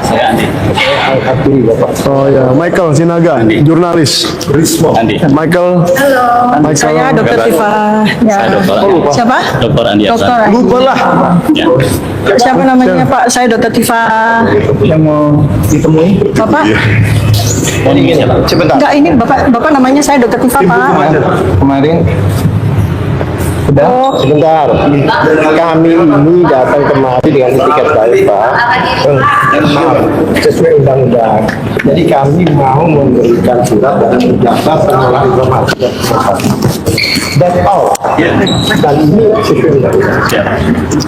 Saya Andi. Akhiri Bapak. Oh ya, Michael Sinaga, jurnalis. Rismo. Andi. Michael. Halo, saya Dokter Tifa. Ya. Saya Dokter Andi. Siapa? Dokter Andi Dokter. Aksan. Lupa lah. Ya. Siapa namanya Pak? Saya Dokter Tifa. Yang mau ditemui. Bapak? Oh, ini siapa? Sebentar. Enggak, ini Bapak namanya saya Dokter Tifa, Pak. Kemarin udah sebentar, kami ini datang kemari dengan etiket baik Pak. Maaf, sesuai undang-undang. Jadi kami mau memberikan surat dan menjabat pengelola informasi. That's all. Dan ini sesuai undang-undang. Ya.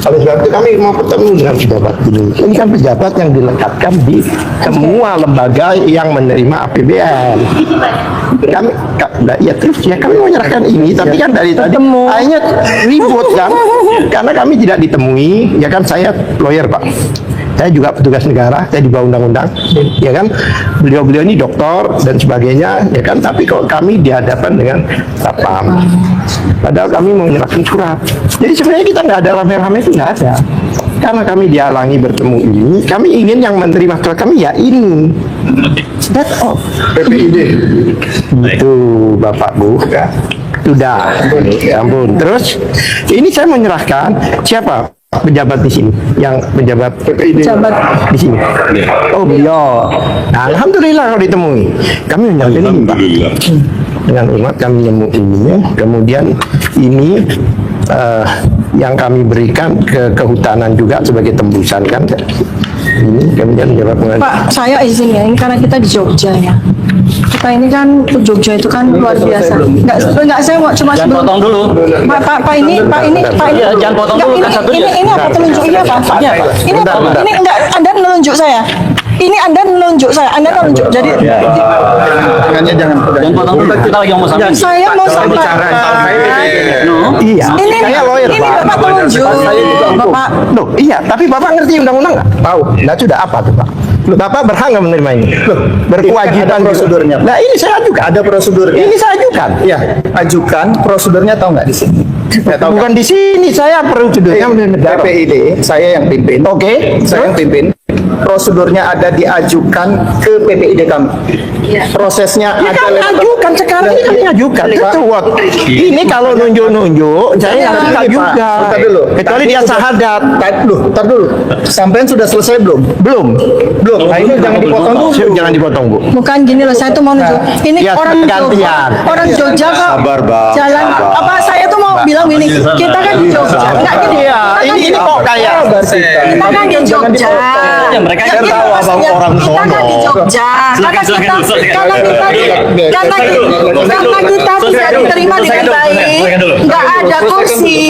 Oleh sebab itu kami mau ketemu dengan pejabat ini. Ini kan pejabat yang dilekatkan di semua lembaga yang menerima APBN. Ya terus ya kami menyerahkan ini, tapi kan dari tadi akhirnya ribut kan, karena kami tidak ditemui. Ya kan, saya lawyer Pak. Saya juga petugas negara, saya di bawah undang-undang, ya kan. Beliau-beliau ini doktor dan sebagainya, ya kan. Tapi kok kami dihadapkan dengan satpam, padahal kami mau menyerahkan surat. Jadi sebenarnya kita nggak ada rame-rame, itu nggak ada. Karena kami dihalangi bertemu ini, kami ingin yang menerima surat kami ya ini. That's all. PPID. Itu Bapak Bu. Ya. Sudah. Ya ampun. Terus ini saya menyerahkan siapa? Pejabat di sini, yang pejabat PPID di sini. Oh beliau. Nah, alhamdulillah kalau ditemui. Kami menyerahkan ini Pak. Dengan hormat kami menyemut ini. Kemudian ini yang kami berikan ke kehutanan juga sebagai tembusan kan. Ini kemudian jawab Pak, saya izin ya, ini karena kita di Jogja ya. Kita ini kan Jogja itu kan luar biasa. Enggak, saya mau cuma Jangan potong dulu. Pak ini. Jangan potong dulu kan satu. Ini apa telunjuknya Pak? Ini apa? Ini enggak, Anda menunjuk saya. Ini Anda menunjuk saya. Anda menunjuk. Jadi tangannya jangan potong dulu. Kita lagi ngomong sama. saya mau sampaikan. Iya. Ini Saya lawyer, ini Pak. Bapak telunjuk. Bapak. Loh, iya, tapi Bapak ngerti undang-undang nggak? Tahu. Nah, sudah apa tuh, Pak? Loh, Bapak berhak nggak menerima ini? Loh, berkewajiban prosedurnya. Nah, ini saya ajukan. Ada prosedurnya. Ini saya ajukan. Iya, ajukan. Prosedurnya tahu nggak di sini? Bukan di sini, saya prosedurnya PPID, saya yang pimpin. Oke, saya yang pimpin. Prosedurnya ada diajukan ke PPID kami. Prosesnya Ya, ada kami ajukan sekarang ini kami ajukan. Ketua. Ini kalau nunjuk-nunjuk, saya nggak juga. Bentar dulu. Kecuali dia sahadat. Tar dulu. Sampean sudah selesai belum? Belum. Nah, ini jangan dipotong dulu. Jangan dipotong, Bu. Bukan gini loh, saya tuh mau nunjuk. Ini Ya, orang Jogja, gantian. orang Jogja kok jalan. Apa saya tuh mau bilang gini, kita kan di Jogja. Enggak gini. Iya, ini kok kayak Kita kan di Jogja. Ya, mereka kan gini tahu loh, abang maksudnya, orang kita kan sono. di Jogja. Karena kita tidak diterima dengan baik. Enggak ada kursi.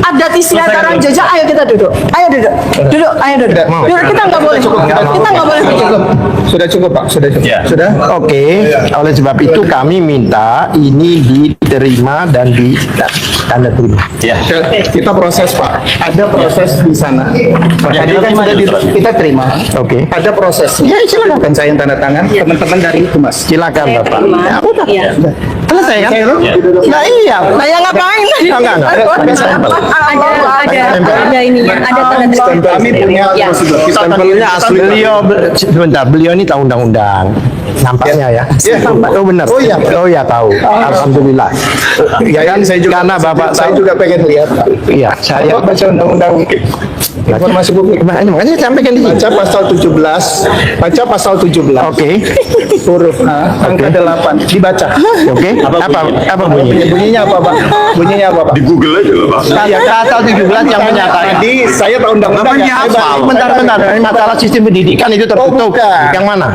Adat istiadat orang Jogja. Ayo kita duduk. Ayo duduk. Ayo duduk. Duduk, kita nggak boleh. Kita nggak boleh duduk. Sudah cukup, Pak. Sudah cukup. Ya. Sudah? Oke, oleh sebab itu kami minta ini diterima dan di tanda terima. Ya. Kita proses, Pak. Ada proses di sana. Ya, Tadi kita kan terima sudah dulu, kita terima. Oke. Ada proses. Ya, silakan. Dan saya yang tanda tangan. Teman-teman dari Humas. Silakan Bapak. Ya, udah. Iya. Selesai kan? Ya. Nah iya. Saya ngapain tadi? Enggak. Ada ininya, ada tanda terima. Kami punya Ya. prosedur. Stempelnya asli. Sebentar, beliau ini tahu undang-undang. Nampaknya ya. Oh benar. Oh iya tahu. Alhamdulillah. Ya kan saya juga Karena Bapak saya tahu. juga pengen lihat, Pak. Iya, saya Bapak baca undang-undang informasi publik. makanya sampaikan di sini. Baca pasal 17. Baca pasal 17. Oke. Huruf A, angka 8. Dibaca. Oke. Apa bunyi? Bunyinya apa, Pak? Bunyinya apa, Pak? Google aja lah, Pak. Ya, pasal 17 yang menyatakan. Tadi saya tahu undang-undang. Bentar. Ini masalah sistem pendidikan itu tertutup. bukan. Yang mana?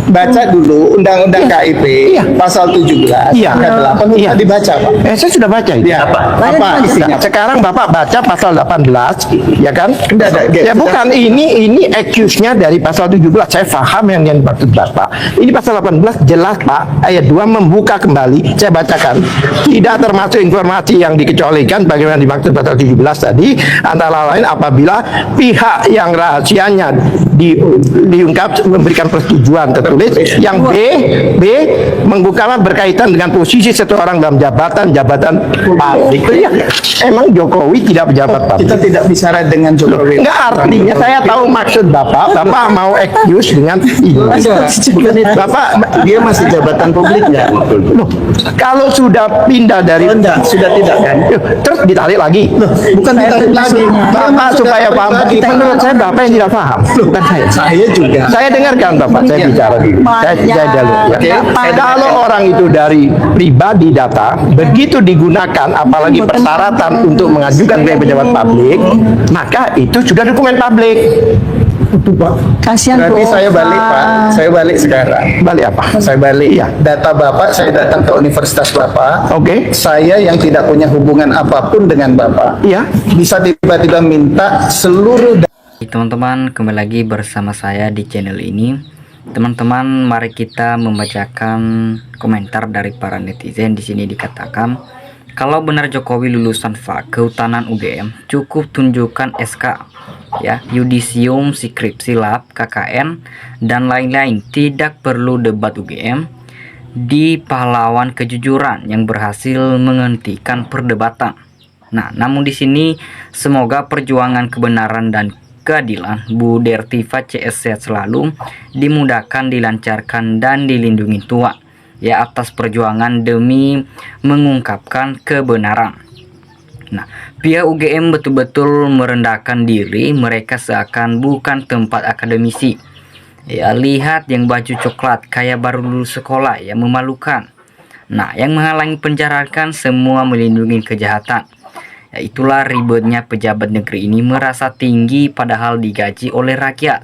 Baca dulu undang-undang KIP Iya. pasal 17 Iya. angka 8 Iya. dibaca, Pak. Saya sudah baca itu. Ya. Apa isinya? Sekarang Bapak baca pasal 18, ya kan? Enggak, Ya bukan, ini accuse-nya dari pasal 17. Saya paham yang dimaksud Bapak. Ini pasal 18 jelas, Pak. Ayat 2 membuka kembali. Saya bacakan. Tidak termasuk informasi yang dikecualikan bagaimana dimaksud pasal 17 tadi, antara lain apabila pihak yang rahasianya diungkap memberikan persetujuan tertulis publik. Yang B menggunakan berkaitan dengan posisi seseorang dalam jabatan publik. Ya, emang Jokowi tidak pejabat publik. Kita tidak bicara dengan Jokowi. Enggak, artinya saya tahu maksud Bapak mau excuse dengan ini. Bapak, Dia masih jabatan publik nggak? loh, kalau sudah pindah dari Enggak, sudah tidak kan? terus ditarik lagi. Bukan ditarik lagi. Bapak supaya paham. Menurut saya Bapak yang tidak paham. Bukan saya. Saya juga. Saya dengarkan Bapak, saya bicara dulu. Saya dulu. Ya. Kalau orang itu dari pribadi data, begitu digunakan, apalagi persyaratan untuk mengajukan ke pejabat publik, maka itu sudah dokumen publik. Kasihan Berarti Bapak. saya balik Pak. Saya balik sekarang. Balik apa? Saya balik. Iya. Data Bapak, saya datang ke Universitas Bapak. Oke. Saya yang tidak punya hubungan apapun dengan Bapak. Iya. Bisa tiba-tiba minta seluruh Teman-teman, kembali lagi bersama saya di channel ini. Teman-teman, mari kita membacakan komentar dari para netizen. Di sini dikatakan, kalau benar Jokowi lulusan FAK Kehutanan UGM, cukup tunjukkan SK ya, yudisium, skripsi lab, KKN dan lain-lain. Tidak perlu debat UGM di pahlawan kejujuran yang berhasil menghentikan perdebatan. Nah, namun di sini semoga perjuangan kebenaran dan keadilan Bu Dertiva CS sehat selalu, dimudahkan, dilancarkan dan dilindungi Tuhan ya atas perjuangan demi mengungkapkan kebenaran. Nah, pihak UGM betul-betul merendahkan diri, mereka seakan bukan tempat akademisi. Ya, lihat yang baju coklat kayak baru lulus sekolah, ya memalukan. Nah, yang menghalangi penjarakan semua melindungi kejahatan. Ya, itulah ribetnya pejabat negeri ini merasa tinggi padahal digaji oleh rakyat.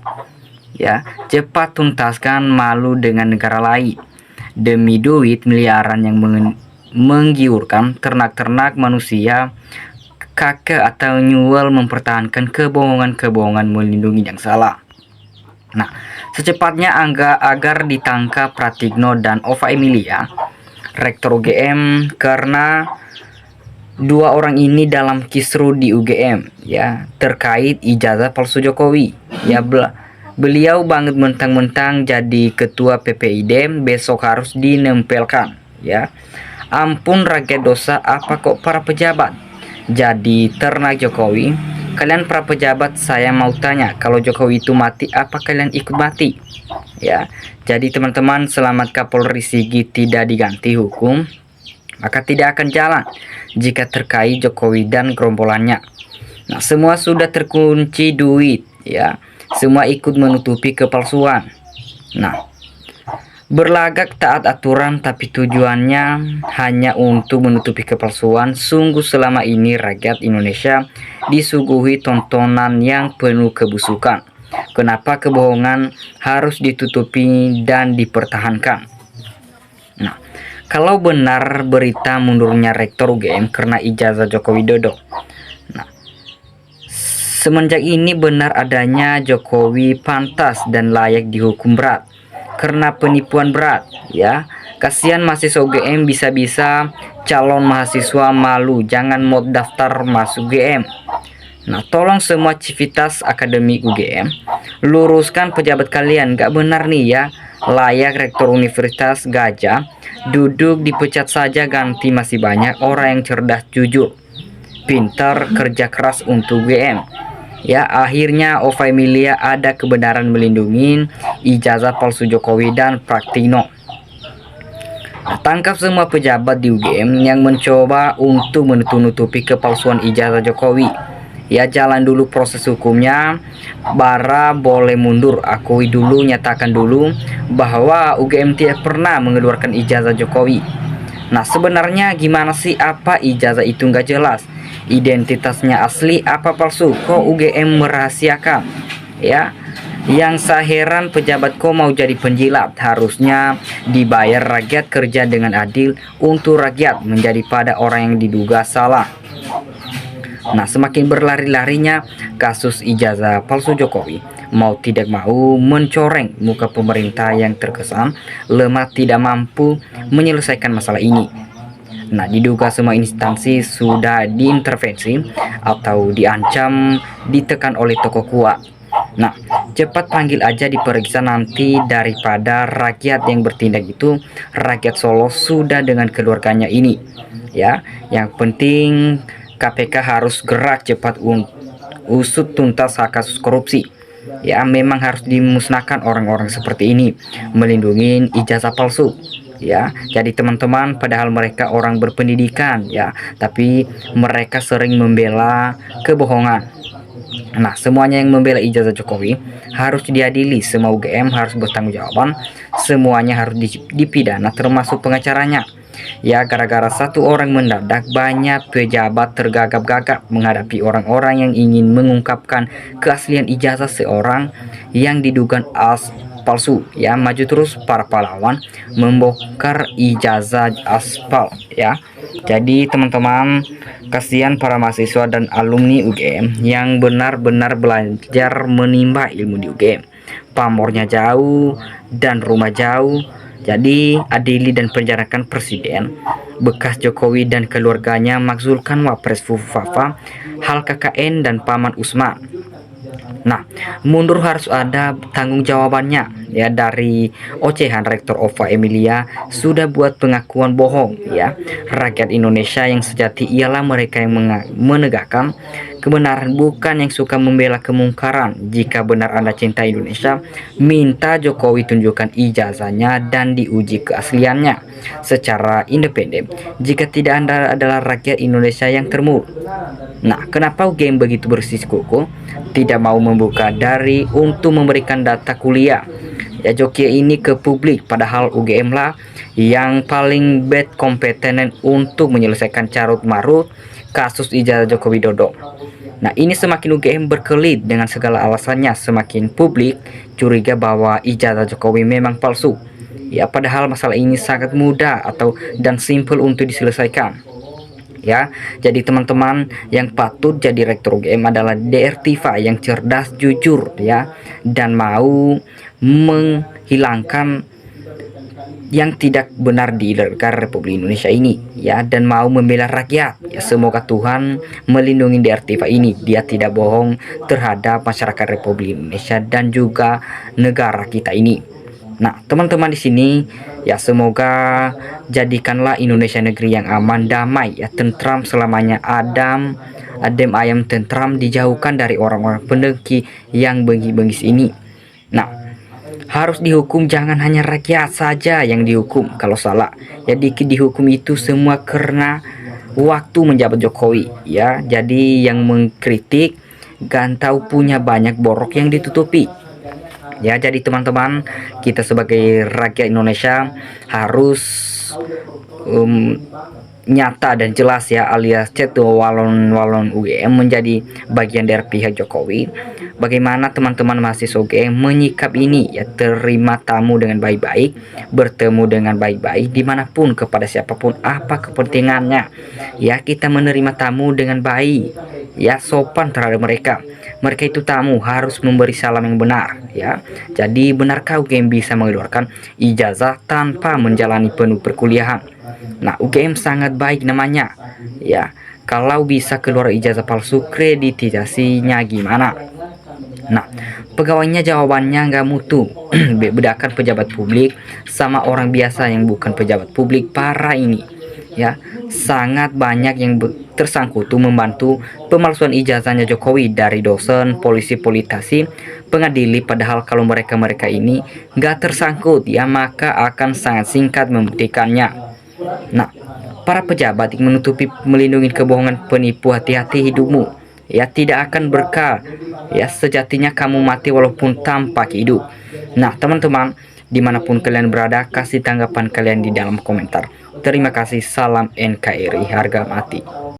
Ya, cepat tuntaskan malu dengan negara lain. Demi duit miliaran yang menggiurkan ternak-ternak manusia, kakek atau nyuel mempertahankan kebohongan-kebohongan melindungi yang salah. Nah, secepatnya agar ditangkap Pratikno dan Ova Emilia, Rektor UGM, karena dua orang ini dalam kisru di UGM ya terkait ijazah palsu Jokowi. Ya, beliau banget mentang-mentang jadi ketua PPID besok harus dinempelkan ya. Ampun rakyat dosa, apa kok para pejabat jadi ternak Jokowi? Kalian para pejabat, saya mau tanya, kalau Jokowi itu mati, apa kalian ikut mati? Ya, jadi teman-teman, selamat Kapolri Sigit tidak diganti hukum, maka tidak akan jalan jika terkait Jokowi dan gerombolannya. Nah, semua sudah terkunci duit, ya, semua ikut menutupi kepalsuan. Nah, berlagak taat aturan tapi tujuannya hanya untuk menutupi kepalsuan. Sungguh selama ini rakyat Indonesia disuguhi tontonan yang penuh kebusukan. Kenapa kebohongan harus ditutupi dan dipertahankan? Nah, kalau benar berita mundurnya Rektor UGM karena ijazah Joko Widodo, nah, semenjak ini benar adanya Jokowi pantas dan layak dihukum berat karena penipuan berat ya. Kasihan mahasiswa UGM, bisa-bisa calon mahasiswa malu, jangan mau daftar masuk UGM. Nah, tolong semua civitas akademik UGM luruskan pejabat kalian, gak benar nih ya. Layak Rektor Universitas Gajah duduk dipecat saja, ganti masih banyak orang yang cerdas, jujur, pintar, kerja keras untuk UGM. Ya, akhirnya Ova Emilia ada kebenaran melindungi ijazah palsu Jokowi dan Pratikno. Nah, tangkap semua pejabat di UGM yang mencoba untuk menutupi kepalsuan ijazah Jokowi. Ya, jalan dulu proses hukumnya. Bara boleh mundur, akui dulu, nyatakan dulu bahwa UGM tidak pernah mengeluarkan ijazah Jokowi. Nah, sebenarnya gimana sih, apa ijazah itu nggak jelas? Identitasnya asli apa palsu? Kok UGM merahasiakan? Ya, yang saya heran pejabat kok mau jadi penjilat. Harusnya dibayar rakyat kerja dengan adil untuk rakyat, menjadi pada orang yang diduga salah. Nah, semakin berlari-larinya kasus ijazah palsu Jokowi, mau tidak mau mencoreng muka pemerintah yang terkesan lemah tidak mampu menyelesaikan masalah ini. Nah, diduga semua instansi sudah diintervensi atau diancam ditekan oleh tokoh kuat. Nah, cepat panggil aja diperiksa nanti daripada rakyat yang bertindak itu. Rakyat Solo sudah dengan keluarganya ini ya. Yang penting KPK harus gerak cepat usut tuntas kasus korupsi ya. Memang harus dimusnahkan orang-orang seperti ini melindungi ijazah palsu ya. Jadi teman-teman, padahal mereka orang berpendidikan ya, tapi mereka sering membela kebohongan. Nah, semuanya yang membela ijazah Jokowi harus diadili. Semua UGM harus bertanggung jawaban. Semuanya harus dipidana, termasuk pengacaranya. Ya, gara-gara satu orang mendadak, banyak pejabat tergagap-gagap menghadapi orang-orang yang ingin mengungkapkan keaslian ijazah seorang yang diduga palsu ya. Maju terus para pahlawan membongkar ijazah aspal ya. Jadi teman-teman, kasihan para mahasiswa dan alumni UGM yang benar-benar belajar menimba ilmu di UGM. Pamornya jauh dan rumah jauh. Jadi adili dan penjarakan presiden bekas Jokowi dan keluarganya, makzulkan Wapres Fufafa, Hal KKN dan Paman Usman. Nah, mundur harus ada tanggung jawabannya ya. Dari ocehan Rektor Ova Emilia sudah buat pengakuan bohong ya. Rakyat Indonesia yang sejati ialah mereka yang menegakkan kebenaran, bukan yang suka membela kemungkaran. Jika benar Anda cinta Indonesia, minta Jokowi tunjukkan ijazahnya dan diuji keasliannya secara independen. Jika tidak, Anda adalah rakyat Indonesia yang termuruk. Nah, kenapa UGM begitu bersikukuh tidak mau membuka dari untuk memberikan data kuliah ya Jokowi ini ke publik, padahal UGM lah yang paling bad kompeten untuk menyelesaikan carut marut kasus ijazah Joko Widodo. Nah, ini semakin UGM berkelit dengan segala alasannya, semakin publik curiga bahwa ijazah Jokowi memang palsu ya, padahal masalah ini sangat mudah dan simpel untuk diselesaikan ya. Jadi teman-teman, yang patut jadi rektor UGM adalah DR Tifa yang cerdas, jujur ya, dan mau menghilangkan yang tidak benar di negara Republik Indonesia ini ya, dan mau membela rakyat ya. Semoga Tuhan melindungi DR Tifa ini, dia tidak bohong terhadap masyarakat Republik Indonesia dan juga negara kita ini. Nah, teman-teman di sini ya, semoga jadikanlah Indonesia negeri yang aman, damai ya, tentram selamanya, adem ayam tentram, dijauhkan dari orang-orang pendengki yang bengis-bengis ini. Nah, harus dihukum, jangan hanya rakyat saja yang dihukum kalau salah. Jadi dihukum itu semua karena waktu menjabat Jokowi ya. Jadi yang mengkritik gantau punya banyak borok yang ditutupi. Ya, jadi teman-teman, kita sebagai rakyat Indonesia harus nyata dan jelas ya, alias cetu walon UGM menjadi bagian dari pihak Jokowi. Bagaimana teman-teman mahasiswa UGM menyikap ini ya, terima tamu dengan baik-baik, bertemu dengan baik-baik dimanapun, kepada siapapun, apa kepentingannya ya, kita menerima tamu dengan baik ya, sopan terhadap mereka. Mereka itu tamu, harus memberi salam yang benar ya. Jadi benarkah UGM bisa mengeluarkan ijazah tanpa menjalani penuh perkuliahan? Nah, UGM sangat baik namanya ya. Kalau bisa keluar ijazah palsu, kreditisasinya gimana? Nah, pegawainya jawabannya nggak mutu. Bedakan pejabat publik sama orang biasa yang bukan pejabat publik. Para ini ya, sangat banyak yang tersangkut membantu pemalsuan ijazahnya Jokowi, dari dosen, polisi, politisi, pengadili. Padahal kalau mereka ini nggak tersangkut ya, maka akan sangat singkat membuktikannya. Nah, para pejabat yang menutupi, melindungi kebohongan penipu, hati-hati hidupmu ya, tidak akan berkah ya. Sejatinya kamu mati walaupun tampak hidup. Nah, teman-teman, dimanapun kalian berada, kasih tanggapan kalian di dalam komentar. Terima kasih, salam NKRI harga mati.